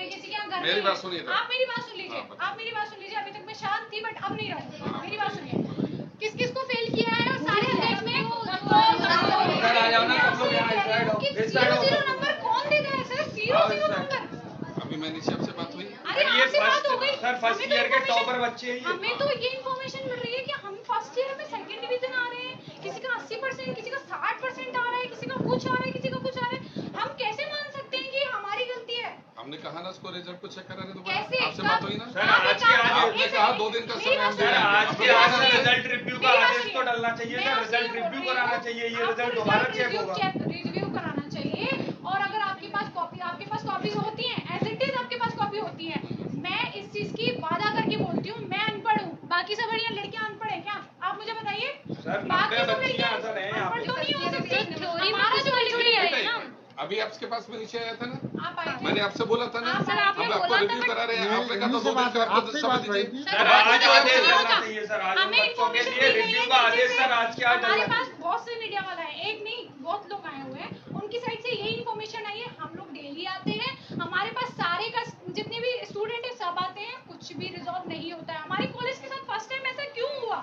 किसी के यहाँ घर मेरी बात सुनिए। आप मेरी बात सुन लीजिए, आप मेरी बात सुन लीजिए। अभी तक मैं शांत थी बट अब नहीं रहूंगी। मेरी बात सुनिए, किस किस को फेल किया है और सारे अध्यक्ष में जीरो नंबर कौन देता है सर? Zero number. अभी मैंने आपसे बात हुई। अरे आपसे बात हो गई सर, फर्स्ट ईयर के टॉपर बच्चे हैं। हमें तो ये इन्फॉर्मेशन मिल रही है कि हम फर्स्ट ईयर में सेकंड डिवीजन आ रहे हैं, किसी का 80%, किसी का 60% आ रहा है, किसी का कुछ आ रहा है, किसी का कुछ आ रहा है। हम कैसे मान सकते हैं कि हमारी गलती है? हमने कहा ना उसको रिजल्ट को चेक करा रहे कैसे? आपसे बात हुई ना सर, आज के आज आपने कहा 2 दिन का समय हम दे रहे हैं। आज के आज रिजल्ट रिव्यू का आदेश तो डलना चाहिए सर। रिजल्ट रिव्यू कराना चाहिए। ये रिजल्ट दोबारा चेक होगा। रिव्यू कराना चाहिए। और अगर आपके पास कॉपीज होती हैं, एज इट इज आपके पास कॉपी होती है। मैं इस चीज की वादा करके बोलती हूँ, मैं अनपढ़ हूँ। बाकी सब लड़कियां अनपढ़ है क्या? आप मुझे बताइए। सर, बाकी 90 सब बच्चियां अनपढ़ हैं यहाँ पे। अनपढ़ तो नहीं हो सकती। हमारा जो एलिजिबिलिटी है ना, अभी आपके पास में नीचे आया था ना, आप आए थे। मैंने आपसे बोला था ना, सर, आपने हम आपको बोला था रिव्यू करा रहे हैं। आपने कहा तो 2 दिन का आपको समय दीजिए। सर, आज आदेश डलना चाहिए सर। आज हमें बच्चों के लिए information रिव्यू का आदेश सर आज के आज हमारे डलना पास बहुत से मीडिया वाला है, एक नहीं बहुत लोग आए हुए हैं। उनकी साइड से यही इन्फॉर्मेशन आई है। हम लोग डेली आते हैं, हमारे पास सारे का जितने भी स्टूडेंट है सब आते हैं, कुछ भी रिजॉल्व नहीं होता है। हमारी कॉलेज के साथ फर्स्ट टाइम ऐसा क्यों हुआ?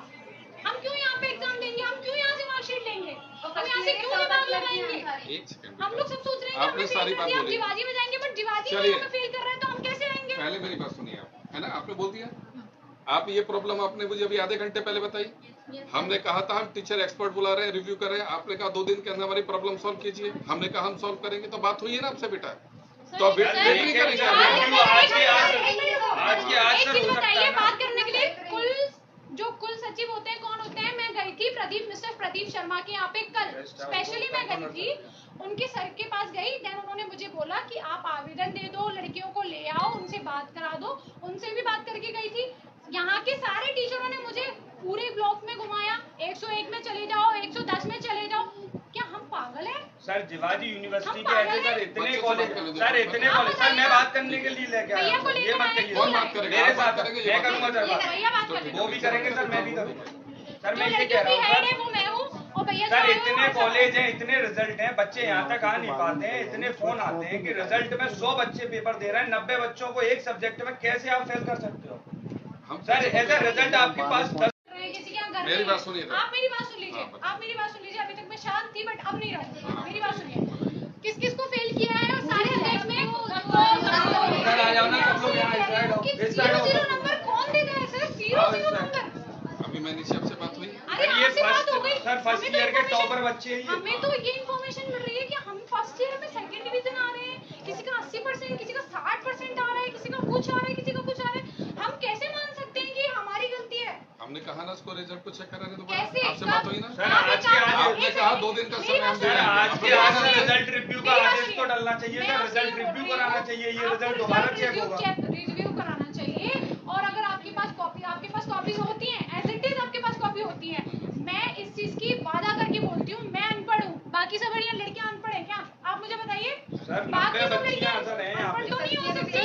हम क्यों यहाँ पे एग्जाम देंगे? हम क्यों यहाँ से मार्कशीट लेंगे? हम यहाँ से क्यों दिमाग लगाएंगे? एक सेकंड, हम लोग सब सोच रहे हैं कि आपने हमें सारी फेल बात कर दिया, हम बोली। जीवाजी में जाएंगे, बट जीवाजी में चलिए। हमें फेल कर रहे हैं तो हम कैसे आएंगे? पहले मेरी बात सुनिए आप, है ना, आपने बोल दिया। आप ये प्रॉब्लम आपने मुझे अभी आधे घंटे पहले बताई। हमने कहा था हम टीचर एक्सपर्ट बुला रहे हैं, रिव्यू कर रहे हैं। आपने कहा 2 दिन के अंदर हमारी प्रॉब्लम सॉल्व कीजिए। हमने कहा हम सॉल्व करेंगे। तो बात हुई है ना आपसे बेटा, तो अब वेट नहीं करेंगे। आज के आज सर हो सकता है ना। बात करने के लिए कुल सचिव होते हैं, कौन होते हैं? मैं गई थी मिस्टर प्रदीप शर्मा के यहाँ पे कल, स्पेशली मैं गई थी। उनके सर के पास गई, देन उन्होंने मुझे बोला कि आप आवेदन दे दो, लड़कियों को ले आओ, उनसे बात करा दो। उनसे भी बात करके गई थी। यहाँ के सारे टीचरों ने मुझे पूरे ब्लॉक में घुमाया। 101 में चले जाओ, 110 में चले जाओ। क्या हम पागल हैं? सर, जिवाजी यूनिवर्सिटी के ऐसे सर इतने कॉलेज सर, मैं बात करने के लिए लेके आया हूं। ये मत कहिए। कौन बात करेगा? मेरे साथ करेंगे, मैं करूंगा सर बात। भैया बात करेंगे। वो भी करेंगे सर, मैं भी करूंगा सर। मैं जो ये कह लड़कियों रहा की हेड हूँ है वो मैं हूँ, और भैया सर, जो आए इतने हैं वो कॉलेज हैं, इतने रिजल्ट हैं, बच्चे यहाँ तक आ नहीं पाते हैं। इतने फोन आते हैं कि रिजल्ट में 100 बच्चे पेपर दे रहे हैं, 90 बच्चों को एक सब्जेक्ट में कैसे आप फेल कर सकते हो? सर, ऐसा रिजल्ट आपके पास किसी के यहाँ घर मेरी बात सुनिए। आप मेरी बात सुन लीजिए, आप मेरी बात सुन लीजिए। अभी तक मैं शांत थी बट अब नहीं रहूंगी। मेरी बात सुनिए, किस किस को फेल किया है और सारे अध्यक्ष में सर, आ जाओ ना सब लोग यहाँ। जीरो नंबर कौन देता है सर? Zero number. अभी मैंने आपसे बात हुई। अरे आपसे बात हो गई। सर, फर्स्ट ईयर के टॉपर बच्चे हैं। हमें तो ये इन्फॉर्मेशन मिल रही है कि हम फर्स्ट ईयर में सेकंड डिवीजन आ रहे हैं, किसी का 80%, किसी का 60% आ रहा है, किसी का कुछ आ रहा है, किसी का कुछ आ रहा है। हम कैसे मान सकते हैं कि हमारी गलती है? हमने कहा ना उसको रिजल्ट को चेक करा रहे कैसे? आपसे बात हुई ना। सर, आज के आज आपने कहा 2 दिन का समय हम दे सर, रहे हैं। आज के आज सर रिजल्ट रिव्यू का आदेश तो डलना चाहिए सर। रिजल्ट रिव्यू कराना चाहिए। ये रिजल्ट दोबारा चेक होगा। रिव्यू कराना चाहिए। और अगर आपके पास कॉपीज होती हैं, एज इट इज आपके पास कॉपी होती है। मैं इस चीज की वादा करके बोलती हूँ, मैं अनपढ़ हूँ। बाकी सब लड़कियां अनपढ़ है क्या? आप मुझे बताइए। सर, बाकी 90 सब बच्चियां अनपढ़ हैं यहाँ अनपढ़ पे। तो नहीं हो सकती।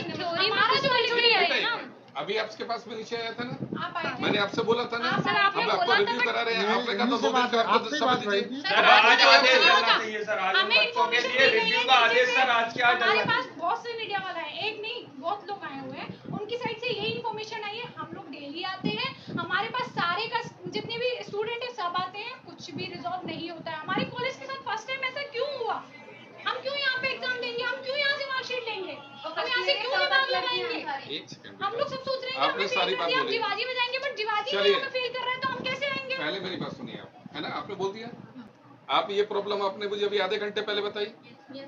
हमारा जो एलिजिबिलिटी है ना, अभी आपके पास में नीचे आया था ना, आप आए थे। मैंने आपसे बोला था ना, सर, आपने हम आपको बोला था रिव्यू करा रहे हैं। आपने कहा तो 2 दिन का आपको समय दीजिए। सर, आज आदेश डलना चाहिए सर। आज हमें बच्चों के लिए information रिव्यू का आदेश सर आज के आज हमारे डलना पास बहुत से मीडिया वाला है, एक नहीं बहुत लोग आए हुए हैं। उनकी साइड से यही इन्फॉर्मेशन आई है। हम लोग डेली आते हैं, हमारे पास सारे का जितने भी स्टूडेंट है सब आते हैं, कुछ भी रिजॉल्व नहीं होता है। हमारी कॉलेज के साथ फर्स्ट टाइम ऐसा क्यों हुआ? हम क्यों यहाँ पे एग्जाम देंगे? हम क्यों यहाँ से मार्कशीट लेंगे? हम यहाँ से क्यों दिमाग लगाएंगे? एक सेकंड, हम लोग सब सोच रहे हैं कि आपने हमें सारी फेल कर बात दिया, हम बोली। जीवाजी में जाएंगे, बट जीवाजी में चलिए। हमें फेल कर रहे हैं तो हम कैसे आएंगे? पहले मेरी बात सुनिए आप, है ना, आपने बोल दिया। आप ये प्रॉब्लम आपने मुझे अभी आधे घंटे पहले बताई।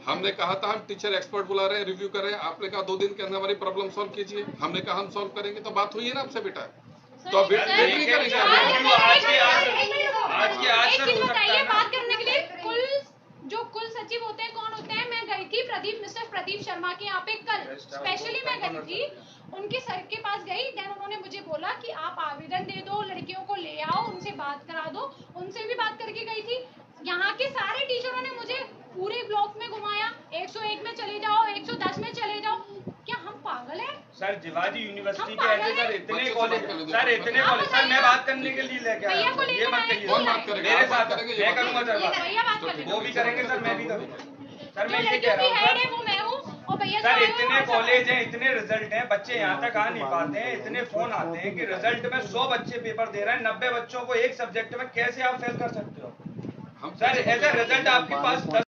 हमने कहा था हम टीचर एक्सपर्ट बुला रहे हैं, रिव्यू कर रहे हैं। आपने कहा 2 दिन के अंदर हमारी प्रॉब्लम सॉल्व कीजिए। हमने कहा हम सॉल्व करेंगे। तो बात हुई है ना आपसे बेटा, तो अब वेट नहीं करेंगे। आज के आज सर हो सकता है ना। बात करने के लिए कुल सचिव होते हैं, कौन होते हैं? मैं गई थी मिस्टर प्रदीप शर्मा के यहाँ पे कल, स्पेशली मैं गई थी। उनके सर के पास गई, देन उन्होंने मुझे बोला कि आप आवेदन दे दो, लड़कियों को ले आओ, उनसे बात करा दो। उनसे भी बात करके गई थी। यहाँ के सारे टीचरों ने मुझे पूरे ब्लॉक में घुमाया। 101 में चले जाओ, 110 में चले जाओ। क्या हम पागल हैं? सर, जिवाजी यूनिवर्सिटी के ऐसे सर इतने कॉलेज सर, मैं बात करने के लिए लेके आया हूं। ये मत कहिए। कौन बात करेगा? मेरे साथ मैं करूंगा सर बात। भैया बात करेंगे। वो भी करेंगे सर, मैं भी करूंगा सर। मैं ये लड़कियों कह रहा की हेड हूँ है वो मैं हूँ, और भैया भैया सर चाहे इतने वो कॉलेज हैं, इतने रिजल्ट हैं, बच्चे यहाँ तक आ नहीं पाते हैं, इतने फोन आते हैं कि रिजल्ट में 100 बच्चे पेपर दे रहे हैं, 90 बच्चों को एक सब्जेक्ट में कैसे आप फेल कर सकते हो? सर ऐसा रिजल्ट आपके पास